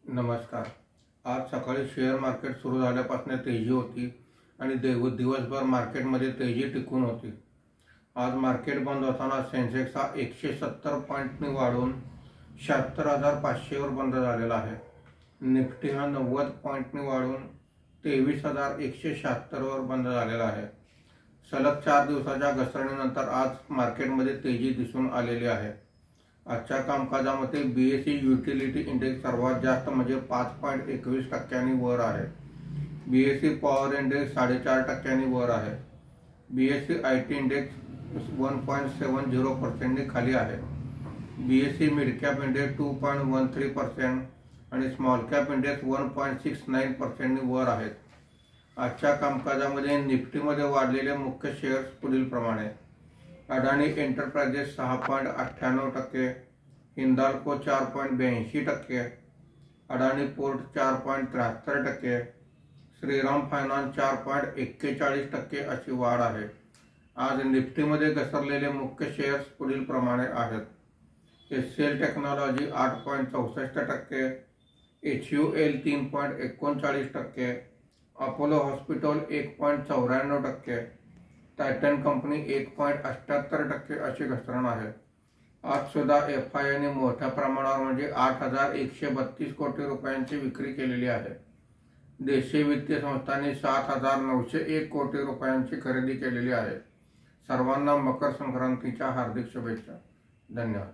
नमस्कार। आज सकाळी शेअर मार्केट सुरू झाल्यापासून तेजी होती आणि दिवसभर मार्केटमध्ये तेजी टिकून होती। आज मार्केट बंद होताना सेन्सेक्स हा 170 पॉईंटनी वाढून 76,500 वर बंद झालेला आहे। निफ्टी हा 90 पॉईंटनी वाढून 23,176 वर बंद झालेला आहे। सलग 4 दिवसाच्या घसरणीनंतर आज मार्केटमध्ये तेजी दिसून आलेली आहे। आजच्या कामकाजामध्ये बीएसई युटिलिटी इंडेक्स सर्वात जास्त म्हणजे 5.21% वर आहे। बीएसई पॉवर इंडेक्स 4.5% वर आहे। बीएसई आयटी इंडेक्स 1.70% खाली आहे। बीएसई मिड कॅप इंडेक्स 2.13% आणि स्मॉल कॅप इंडेक्स 1.69% वर आहेत। आजच्या कामकाजामध्ये निफ्टीमध्ये वाढलेले मुख्य शेअर्स पुढील प्रमाणे: अडानी एंटरप्राइजेस 6.98%, हिंदाल्को 4.82%, अडानी पोर्ट 4.73%, श्रीराम फायनान्स 4.41% अशी वाढ आहे। आज निफ्टीमध्ये घसरलेले मुख्य शेअर्स पुढील प्रमाणे आहेत: HCL technology 8.64%, HUL 3.39%, Apollo hospital 1.94%, Titan company 1.78% अशी घसरण आहे। आज सुद्धा एफआयआयने मोठ्या प्रमाणावर म्हणजे 8,132 कोटी रुपयांची विक्री केलेली आहे। देशी वित्तीय संस्थांनी 7,901 कोटी रुपयांची खरेदी केलेली आहे। सर्वांना मकर संक्रांतीच्या हार्दिक शुभेच्छा। धन्यवाद।